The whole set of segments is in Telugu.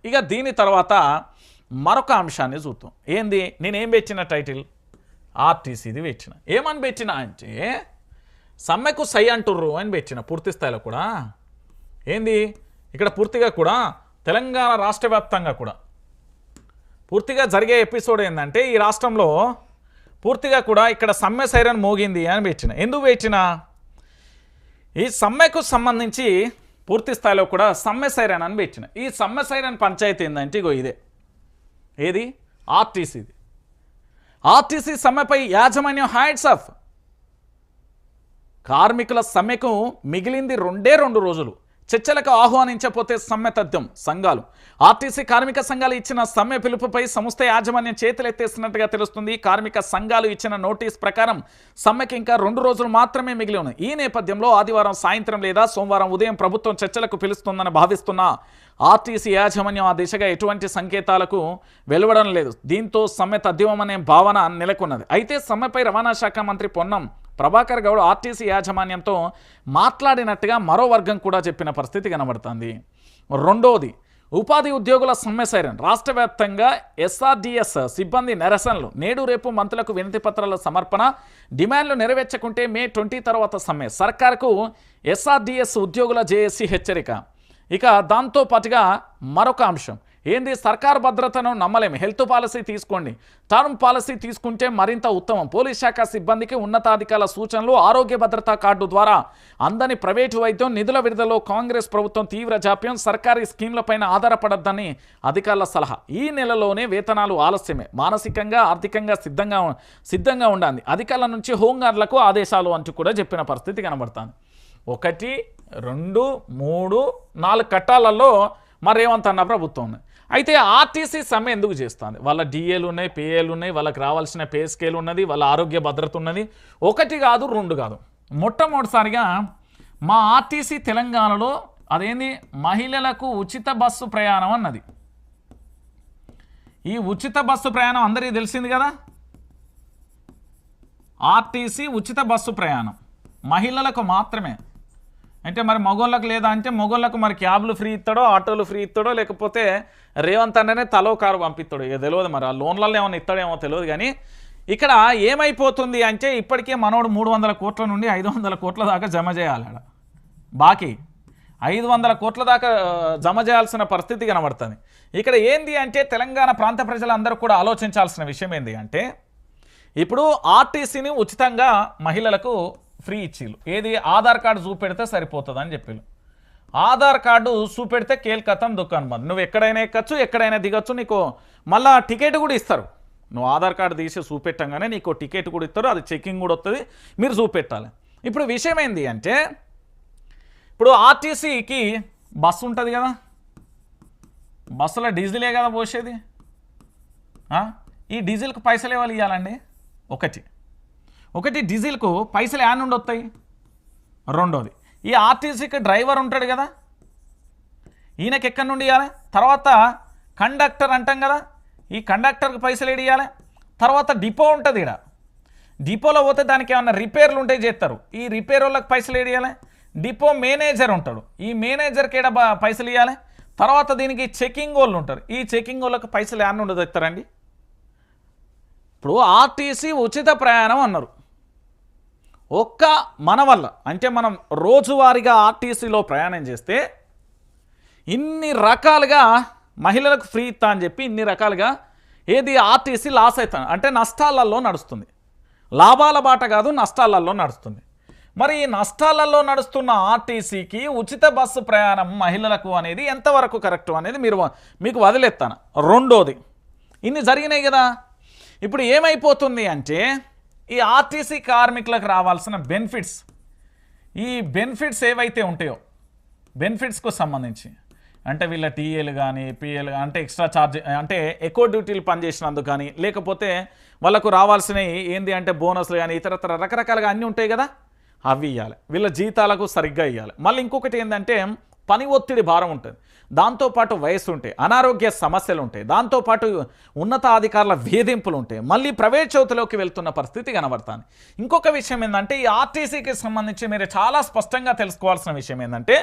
ఇక దీని తర్వాత మరొక అంశాన్ని చూద్దాం. ఏంది, నేనేం పెట్టిన టైటిల్ ఆర్టీసీది పెట్టిన. ఏమని పెట్టిన అంటే సమ్మెకు సై అంటుర్రు అని పెట్టిన. పూర్తి స్థాయిలో కూడా ఏంది ఇక్కడ పూర్తిగా కూడా తెలంగాణ రాష్ట్ర వ్యాప్తంగా కూడా పూర్తిగా జరిగే ఎపిసోడ్ ఏంటంటే ఈ రాష్ట్రంలో పూర్తిగా కూడా ఇక్కడ సమ్మె సైరన్ మోగింది అని పెట్టిన. ఎందుకు పెట్టిన, ఈ సమ్మెకు సంబంధించి పూర్తి స్థాయిలో కూడా సమ్మె సైరన్ అని పెట్టిన. ఈ సమ్మె సైరన్ పంచాయతీ ఏంటంటే ఇగో ఇదే, ఏది ఆర్టీసీది. ఆర్టీసీ సమ్మెపై యాజమాన్యం హ్యాండ్స్ ఆఫ్. కార్మికుల సమ్మెకు మిగిలింది 2 రోజులు. చర్చలకు ఆహ్వానించకపోతే సమ్మె తథ్యం. సంఘాలు ఆర్టీసీ కార్మిక సంఘాలు ఇచ్చిన సమ్మె పిలుపుపై సంస్థ యాజమాన్యం చేతులెత్తేసినట్టుగా తెలుస్తుంది. కార్మిక సంఘాలు ఇచ్చిన నోటీస్ ప్రకారం సమ్మెకి ఇంకా 2 రోజులు మాత్రమే మిగిలి ఉన్నాయి. ఈ నేపథ్యంలో ఆదివారం సాయంత్రం లేదా సోమవారం ఉదయం ప్రభుత్వం చర్చలకు పిలుస్తుందని భావిస్తున్న ఆర్టీసీ యాజమాన్యం ఆ దిశగా ఎటువంటి సంకేతాలకు వెలువడం లేదు. దీంతో సమ్మె తథ్యమనే భావన నెలకొన్నది. అయితే సమ్మెపై రవాణా శాఖ మంత్రి పొన్నం ప్రభాకర్ గౌడ్ ఆర్టీసీ యాజమాన్యంతో మాట్లాడినట్టుగా మరో వర్గం కూడా చెప్పిన పరిస్థితి కనబడుతుంది. రెండోది, ఉపాధి ఉద్యోగుల సమ్మె సైరన్. రాష్ట్ర వ్యాప్తంగా ఎస్ఆర్డిఎస్ సిబ్బంది నిరసనలు. నేడు రేపు మంత్రులకు వినతి పత్రాల సమర్పణ. డిమాండ్లు నెరవేర్చకుంటే మే 20 తర్వాత సమ్మె. సర్కార్కు ఎస్ఆర్డిఎస్ ఉద్యోగుల జేఏసీ హెచ్చరిక. ఇక దాంతో పాటుగా మరొక అంశం ఏంది, సర్కార్ భద్రతను నమ్మలేము, హెల్త్ పాలసీ తీసుకోండి, టర్మ్ పాలసీ తీసుకుంటే మరింత ఉత్తమం. పోలీస్ శాఖ సిబ్బందికి ఉన్నతాధికారుల సూచనలు. ఆరోగ్య భద్రతా కార్డు ద్వారా అందని ప్రైవేటు వైద్యం. నిధుల విడుదలలో కాంగ్రెస్ ప్రభుత్వం తీవ్ర జాప్యం. సర్కారీ స్కీమ్లపైన ఆధారపడద్దని అధికారుల సలహా. ఈ నెలలోనే వేతనాలు ఆలస్యమే. మానసికంగా ఆర్థికంగా సిద్ధంగా ఉండాలి. అధికారుల నుంచి హోంగార్డులకు ఆదేశాలు అంటూ కూడా చెప్పిన పరిస్థితి కనబడుతుంది. 1, 2, 3, 4 కట్టాలలో మరేమంతన్న ప్రభుత్వం ఉంది. అయితే ఆర్టీసీ సమ్మె ఎందుకు చేస్తుంది? వాళ్ళ డిఏలు ఉన్నాయి, పిఏలు ఉన్నాయి, వాళ్ళకి రావాల్సిన పే స్కేల్ ఉన్నది, వాళ్ళ ఆరోగ్య భద్రత ఉన్నది. 1 కాదు 2 కాదు. మొట్టమొదటిసారిగా మా ఆర్టీసీ తెలంగాణలో అదేంది, మహిళలకు ఉచిత బస్సు ప్రయాణం అన్నది. ఈ ఉచిత బస్సు ప్రయాణం అందరికీ తెలిసింది కదా. ఆర్టీసీ ఉచిత బస్సు ప్రయాణం మహిళలకు మాత్రమే. అంటే మరి మగోళ్ళకు లేదా అంటే మగోళ్ళకు మరి క్యాబ్లు ఫ్రీ ఇస్తాడో, ఆటోలు ఫ్రీ ఇస్తాడో, లేకపోతే రేవంత్ అన్ననే తలో కారు పంపిస్తాడు, ఇక తెలియదు. మరి ఆ లోన్లలో ఏమైనా ఇస్తాడేమో తెలియదు. కానీ ఇక్కడ ఏమైపోతుంది అంటే ఇప్పటికే మనోడు 300 కోట్ల నుండి 500 కోట్ల దాకా జమ చేయాలి. బాకీ 500 కోట్ల దాకా జమ చేయాల్సిన పరిస్థితి కనబడుతుంది. ఇక్కడ ఏంది అంటే తెలంగాణ ప్రాంత ప్రజలందరూ కూడా ఆలోచించాల్సిన విషయం ఏంది అంటే ఇప్పుడు ఆర్టీసీని ఉచితంగా మహిళలకు ఫ్రీ ఇచ్చిళ్ళు. ఏది, ఆధార్ కార్డు చూపెడితే సరిపోతుంది అని చెప్పిళ్ళు. ఆధార్ కార్డు చూపెడితే కేల్కతం దుకాణం బంద్. నువ్వు ఎక్కడైనా ఎక్కచ్చు, ఎక్కడైనా దిగచ్చు. నీకు మళ్ళీ టికెట్ కూడా ఇస్తారు. నువ్వు ఆధార్ కార్డు తీసి చూపెట్టంగానే నీకు టికెట్ కూడా ఇస్తారు. అది చెకింగ్ కూడా వస్తుంది, మీరు చూపెట్టాలి. ఇప్పుడు విషయం ఏంది అంటే ఇప్పుడు ఆర్టీసీకి బస్సు ఉంటుంది కదా, బస్సులో డీజిలే కదా పోసేది. ఈ డీజిల్కి పైసలు ఎవరు ఇవ్వాలండి? ఒకటి డీజిల్కు పైసలు యాడ్ నుండి వస్తాయి. రెండోది, ఈ ఆర్టీసీకి డ్రైవర్ ఉంటాడు కదా, ఈయనకి ఎక్కడి నుండి ఇవ్వాలి. తర్వాత కండక్టర్ అంటాం కదా, ఈ కండక్టర్కి పైసలు ఏడు ఇవ్వాలి. తర్వాత డిపో ఉంటుంది. ఇక్కడ డిపోలో పోతే దానికి ఏమన్నా రిపేర్లు ఉంటే చేస్తారు. ఈ రిపేర్ వాళ్ళకి పైసలు ఏడు ఇవ్వాలి. డిపో మేనేజర్ ఉంటాడు, ఈ మేనేజర్కి ఏడ పైసలు ఇవ్వాలి. తర్వాత దీనికి చెకింగ్ వాళ్ళు ఉంటారు, ఈ చెకింగ్ వాళ్ళకి పైసలు యాడ్ నుండి తెస్తారండి. ఇప్పుడు ఆర్టీసీ ఉచిత ప్రయాణం అన్నారు. ఒక్క మన వల్ల అంటే మనం రోజువారీగా ఆర్టీసీలో ప్రయాణం చేస్తే ఇన్ని రకాలుగా మహిళలకు ఫ్రీ ఇస్తా అని చెప్పి ఇన్ని రకాలుగా ఏది ఆర్టీసీ లాస్ అవుతాను అంటే నష్టాలలో నడుస్తుంది. లాభాల బాట కాదు, నష్టాలలో నడుస్తుంది. మరి ఈ నష్టాలలో నడుస్తున్న ఆర్టీసీకి ఉచిత బస్సు ప్రయాణం మహిళలకు అనేది ఎంతవరకు కరెక్ట్ అనేది మీకు వదిలేస్తాను. రెండోది, ఇన్ని జరిగినాయి కదా. ఇప్పుడు ఏమైపోతుంది అంటే ఈ ఆర్టీసీ కార్మికులకు రావాల్సిన బెనిఫిట్స్, ఈ బెనిఫిట్స్ ఏవైతే ఉంటాయో బెనిఫిట్స్కు సంబంధించి అంటే వీళ్ళ టీఏలు కానీ పిఏలు అంటే ఎక్స్ట్రా ఛార్జ్ అంటే ఎక్కువ డ్యూటీలు పనిచేసినందుకు కానీ లేకపోతే వాళ్ళకు రావాల్సినవి ఏంది అంటే బోనస్లు కానీ ఇతరత్ర రకరకాలుగా అన్నీ ఉంటాయి కదా, అవి ఇవ్వాలి. వీళ్ళ జీతాలకు సరిగ్గా ఇవ్వాలి. మళ్ళీ ఇంకొకటి ఏంటంటే పని ఒత్తిడి భారం ఉంటుంది, దాంతోపాటు వయసు ఉంటాయి, అనారోగ్య సమస్యలు ఉంటాయి, దాంతోపాటు ఉన్నతాధికారుల వేధింపులు ఉంటాయి, మళ్ళీ ప్రైవేట్ చౌతులోకి వెళ్తున్న పరిస్థితి కనబడుతుంది. ఇంకొక విషయం ఏంటంటే ఈ ఆర్టీసీకి సంబంధించి మీరు చాలా స్పష్టంగా తెలుసుకోవాల్సిన విషయం ఏంటంటే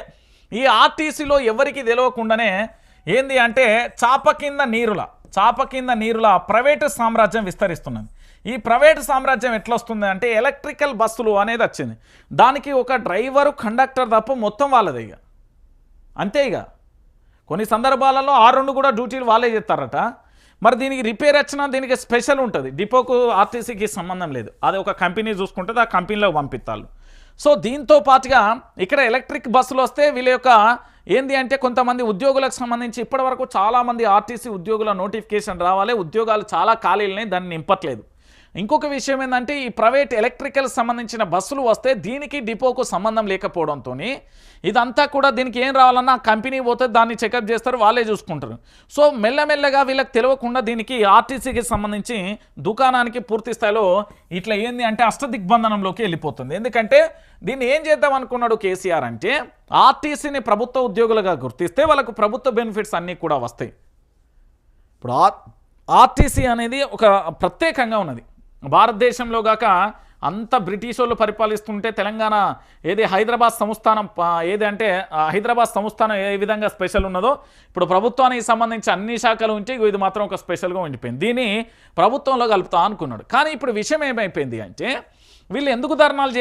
ఈ ఆర్టీసీలో ఎవరికి తెలియకుండానే ఏంది అంటే చాప కింద నీరుల ప్రైవేటు సామ్రాజ్యం విస్తరిస్తున్నది. ఈ ప్రైవేటు సామ్రాజ్యం ఎట్లా వస్తుంది అంటే ఎలక్ట్రికల్ బస్సులు అనేది వచ్చింది. దానికి ఒక డ్రైవరు కండక్టర్ తప్ప మొత్తం వాళ్ళదే ఇక, అంతే ఇక. కొన్ని సందర్భాలలో 6 కూడా డ్యూటీలు వాళ్ళే చేస్తారట. మరి దీనికి రిపేర్ వచ్చినా దీనికి స్పెషల్ ఉంటుంది, డిపోకు ఆర్టీసీకి సంబంధం లేదు, అది ఒక కంపెనీ చూసుకుంటుంది, ఆ కంపెనీలో పంపిస్తారు. సో దీంతో పాటుగా ఇక్కడ ఎలక్ట్రిక్ బస్సులు వస్తే వీళ్ళ యొక్క ఏంది అంటే కొంతమంది ఉద్యోగులకు సంబంధించి ఇప్పటివరకు చాలామంది ఆర్టీసీ ఉద్యోగుల నోటిఫికేషన్ రావాలి, ఉద్యోగాలు చాలా ఖాళీలున్నాయి, దాన్ని నింపట్లేదు. ఇంకొక విషయం ఏంటంటే ఈ ప్రైవేట్ ఎలక్ట్రికల్ సంబంధించిన బస్సులు వస్తే దీనికి డిపోకు సంబంధం లేకపోవడంతో ఇదంతా కూడా దీనికి ఏం రావాలన్నా కంపెనీ పోతే దాన్ని చెకప్ చేస్తారు, వాళ్ళే చూసుకుంటారు. సో మెల్లమెల్లగా వీళ్ళకి తెలియకుండా దీనికి ఆర్టీసీకి సంబంధించి దుకాణానికి పూర్తి స్థాయిలో ఇట్లా ఏంది అంటే అష్టదిగ్బంధనంలోకి వెళ్ళిపోతుంది. ఎందుకంటే దీన్ని ఏం చేద్దాం అనుకున్నాడు కేసీఆర్ అంటే ఆర్టీసీని ప్రభుత్వ ఉద్యోగులుగా గుర్తిస్తే వాళ్ళకు ప్రభుత్వ బెనిఫిట్స్ అన్నీ కూడా వస్తాయి. ఇప్పుడు ఆర్టీసీ అనేది ఒక ప్రత్యేకంగా ఉన్నది భారతదేశంలో గాక. అంత బ్రిటిష్ వాళ్ళు పరిపాలిస్తుంటే తెలంగాణ ఏది హైదరాబాద్ సంస్థానం ఏది అంటే హైదరాబాద్ సంస్థానం ఏ విధంగా స్పెషల్ ఉన్నదో ఇప్పుడు ప్రభుత్వానికి సంబంధించి అన్ని శాఖలు ఉంటే ఇది మాత్రం ఒక స్పెషల్గా ఉండిపోయింది. దీన్ని ప్రభుత్వంలో కలుపుతా అనుకున్నాడు. కానీ ఇప్పుడు విషయం ఏమైపోయింది అంటే వీళ్ళు ఎందుకు ధర్నాలు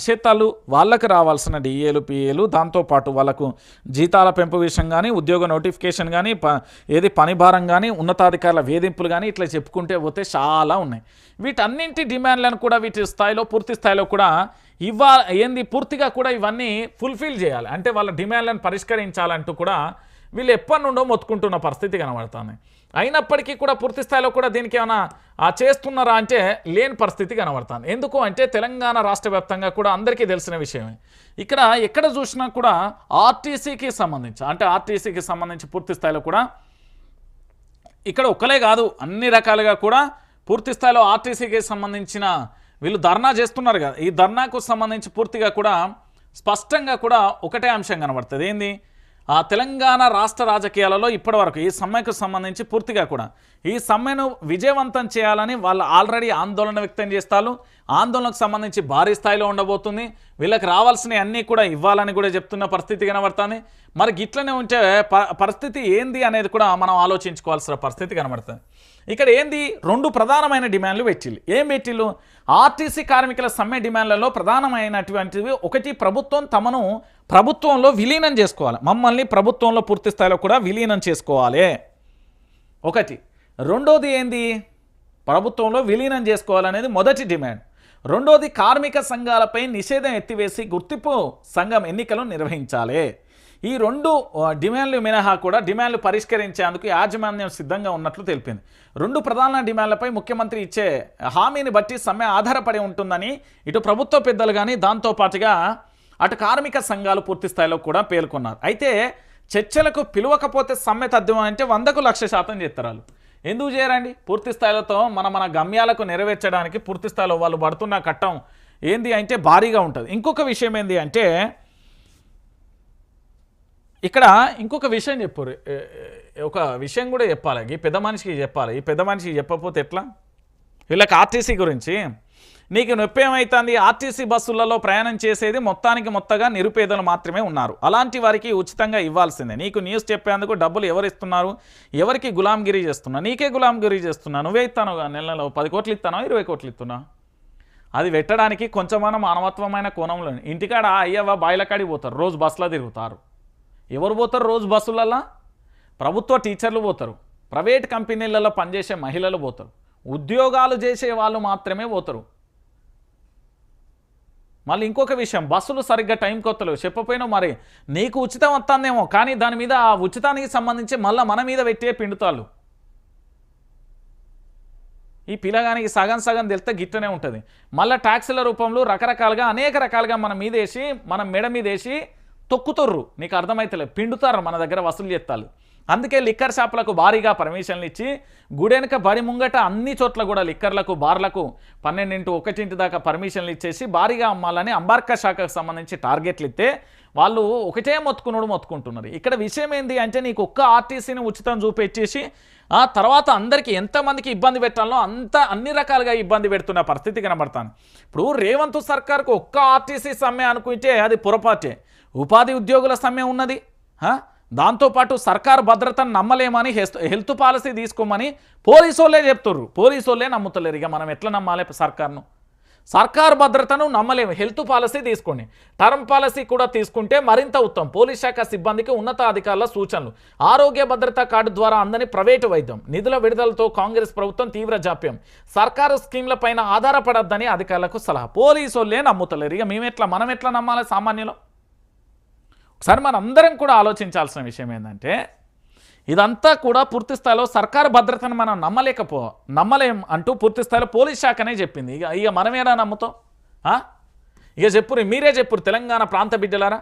చేస్తాలు, వాళ్ళకి రావాల్సిన డిఏలు పిఏలు, దాంతోపాటు వాళ్ళకు జీతాల పెంపు విషయం కానీ, ఉద్యోగ నోటిఫికేషన్ కానీ, ఏది పని భారం కానీ, ఉన్నతాధికారుల వేధింపులు కానీ, ఇట్లా చెప్పుకుంటే పోతే చాలా ఉన్నాయి. వీటన్నింటి డిమాండ్లను కూడా వీటి స్థాయిలో పూర్తి స్థాయిలో కూడా పూర్తిగా కూడా ఇవన్నీ ఫుల్ఫిల్ చేయాలి. అంటే వాళ్ళ డిమాండ్లను పరిష్కరించాలంటూ కూడా వీళ్ళు ఎప్పటి నుండో మొత్తుకుంటున్న పరిస్థితి కనబడుతుంది. అయినప్పటికీ కూడా పూర్తి స్థాయిలో కూడా దీనికి ఏమైనా చేస్తున్నారా అంటే లేని పరిస్థితి కనబడుతుంది. ఎందుకు అంటే తెలంగాణ రాష్ట్ర వ్యాప్తంగా కూడా అందరికీ తెలిసిన విషయమే. ఇక్కడ ఎక్కడ చూసినా కూడా ఆర్టీసీకి సంబంధించి పూర్తి స్థాయిలో కూడా ఇక్కడ ఒక్కలే కాదు అన్ని రకాలుగా కూడా పూర్తి స్థాయిలో ఆర్టీసీకి సంబంధించిన వీళ్ళు ధర్నా చేస్తున్నారు కదా. ఈ ధర్నాకు సంబంధించి పూర్తిగా కూడా స్పష్టంగా కూడా ఒకటే అంశం కనబడుతుంది. ఏంది తెలంగాణ రాష్ట్ర రాజకీయాలలో ఇప్పటివరకు ఈ సమ్మెకు సంబంధించి పూర్తిగా కూడా ఈ సమ్మెను విజయవంతం చేయాలని వాళ్ళు ఆల్రెడీ ఆందోళన వ్యక్తం చేస్తారు. ఆందోళనకు సంబంధించి భారీ స్థాయిలో ఉండబోతుంది. వీళ్ళకి రావాల్సినవి అన్నీ కూడా ఇవ్వాలని కూడా చెప్తున్న పరిస్థితి కనబడుతుంది. మరి గిట్లనే ఉంటే పరిస్థితి ఏంది అనేది కూడా మనం ఆలోచించుకోవాల్సిన పరిస్థితి కనబడుతుంది. ఇక్కడ ఏంది 2 ప్రధానమైన డిమాండ్లు పెట్టిల్లు. ఏం పెట్టిల్లు? ఆర్టీసీ కార్మికుల సమ్మె డిమాండ్లలో ప్రధానమైనటువంటివి ఒకటి, తమను ప్రభుత్వంలో విలీనం చేసుకోవాలి, మమ్మల్ని ప్రభుత్వంలో పూర్తి స్థాయిలో కూడా విలీనం చేసుకోవాలి ఒకటి. రెండోది ఏంది? ప్రభుత్వంలో విలీనం చేసుకోవాలనేది మొదటి డిమాండ్. రెండోది కార్మిక సంఘాలపై నిషేధం ఎత్తివేసి గుర్తింపు సంఘం ఎన్నికలు నిర్వహించాలి. ఈ 2 డిమాండ్లు మినహా కూడా డిమాండ్లు పరిష్కరించేందుకు యాజమాన్యం సిద్ధంగా ఉన్నట్లు తెలిపింది. 2 ప్రధాన డిమాండ్లపై ముఖ్యమంత్రి ఇచ్చే హామీని బట్టి సమ్మె ఆధారపడి ఉంటుందని ఇటు ప్రభుత్వ పెద్దలు కానీ దాంతోపాటుగా అటు కార్మిక సంఘాలు పూర్తి స్థాయిలో కూడా పేర్కొన్నారు. అయితే చర్చలకు పిలవకపోతే సమ్మె తథ్యం అంటే 100కు 1,00,000% చేస్తారు. ఎందుకు చేయరండి? పూర్తి స్థాయిలతో మన గమ్యాలకు నెరవేర్చడానికి పూర్తి స్థాయిలో వాళ్ళు పడుతున్న కట్టం ఏంది అంటే భారీగా ఉంటుంది. ఇంకొక విషయం ఏంది అంటే ఇక్కడ ఇంకొక విషయం చెప్పారు, ఒక విషయం కూడా చెప్పాలి, ఈ పెద్ద మనిషికి చెప్పాలి. ఈ పెద్ద మనిషికి చెప్పకపోతే ఎట్లా? వీళ్ళకి ఆర్టీసీ గురించి నీకు నొప్పి ఏమవుతుంది? ఆర్టీసీ బస్సులలో ప్రయాణం చేసేది మొత్తంగా నిరుపేదలు మాత్రమే ఉన్నారు. అలాంటి వారికి ఉచితంగా ఇవ్వాల్సిందే. నీకు న్యూస్ చెప్పేందుకు డబ్బులు ఎవరు ఇస్తున్నారు? ఎవరికి గులాంగిరి చేస్తున్నా? నీకే గులాంగిరి చేస్తున్నా. నువ్వే ఇస్తాను నెలలో 10 కోట్లు ఇస్తానా, 20 కోట్లు ఇస్తున్నా? అది పెట్టడానికి కొంచెమైన మానవత్వమైన కోణంలో ఇంటికాడ అయ్యవ బాయిల కాడికి పోతారు, రోజు బస్సులో తిరుగుతారు. ఎవరు పోతారు రోజు బస్సులల్లో? ప్రభుత్వ టీచర్లు పోతారు, ప్రైవేట్ కంపెనీలలో పనిచేసే మహిళలు పోతారు, ఉద్యోగాలు చేసే వాళ్ళు మాత్రమే పోతారు. మళ్ళీ ఇంకొక విషయం, బస్సులు సరిగ్గా టైంకి వస్తలేవు. చెప్పపోయినా మరి నీకు ఉచితం వస్తుందేమో, కానీ దాని మీద ఆ ఉచితానికి సంబంధించి మళ్ళీ మన మీద పెట్టే పిండుతాళ్ళు. ఈ పిల్లగానికి సగం తెలిస్తే గిట్టనే ఉంటుంది. మళ్ళీ ట్యాక్సీల రూపంలో రకరకాలుగా అనేక రకాలుగా మన మీద వేసి మన మెడ మీద వేసి తొక్కుతుర్రు. నీకు అర్థమైతలేదు, పిండుతారు, మన దగ్గర వసూలు చేస్తారు. అందుకే లిక్కర్ షాపులకు భారీగా పర్మిషన్లు ఇచ్చి గుడెనక బడి ముంగట అన్ని చోట్ల కూడా లిక్కర్లకు బార్లకు 12-1 దాకా పర్మిషన్లు ఇచ్చేసి భారీగా అమ్మాలని అంబార్కా శాఖకు సంబంధించి టార్గెట్లు ఇస్తే వాళ్ళు ఒకటే మొత్తుకుంటున్నారు. ఇక్కడ విషయం ఏంది అంటే నీకు ఒక్క ఆర్టీసీని ఉచితం చూపెట్టేసి ఆ తర్వాత అందరికీ ఎంతమందికి ఇబ్బంది పెట్టాలో అన్ని రకాలుగా ఇబ్బంది పెడుతున్న పరిస్థితి కనబడుతుంది. ఇప్పుడు రేవంత్ సర్కార్కు ఒక్క ఆర్టీసీ సమ్మె అనుకుంటే అది పొరపాటే. ఉపాధి ఉద్యోగుల సమ్మె ఉన్నది, దాంతోపాటు సర్కారు భద్రతను నమ్మలేమని హెల్త్ పాలసీ తీసుకోమని పోలీసు వాళ్ళే చెప్తుర్రు. పోలీసు వాళ్ళే నమ్ముతలేరు. ఇక మనం ఎట్లా నమ్మాలి సర్కార్ను? సర్కారు భద్రతను నమ్మలేము, హెల్త్ పాలసీ తీసుకోండి. టర్మ్ పాలసీ కూడా తీసుకుంటే మరింత ఉత్తమం. పోలీస్ శాఖ సిబ్బందికి ఉన్నతాధికారుల సూచనలు. ఆరోగ్య భద్రతా కార్డు ద్వారా అందని ప్రైవేటు వైద్యం. నిధుల విడుదలతో కాంగ్రెస్ ప్రభుత్వం తీవ్ర జాప్యం. సర్కారు స్కీమ్లపైన ఆధారపడొద్దని అధికారులకు సలహా. పోలీసు వాళ్ళే నమ్ముతలేరు. ఇక మనం ఎట్లా నమ్మాలి సామాన్యులు? ఒకసారి మనం అందరం కూడా ఆలోచించాల్సిన విషయం ఏంటంటే, ఇదంతా కూడా పూర్తి స్థాయిలో సర్కారు భద్రతను మనం నమ్మలేం అంటూ పూర్తి స్థాయిలో పోలీస్ శాఖనే చెప్పింది. ఇక మనం ఏడా నమ్ముతాం? ఇక చెప్పురు, మీరే చెప్పురు తెలంగాణ ప్రాంత బిడ్డలారా,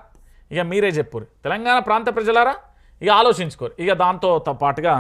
ఇక మీరే చెప్పురు తెలంగాణ ప్రాంత ప్రజలారా, ఇక ఆలోచించుకోరు. ఇక దాంతో పాటుగా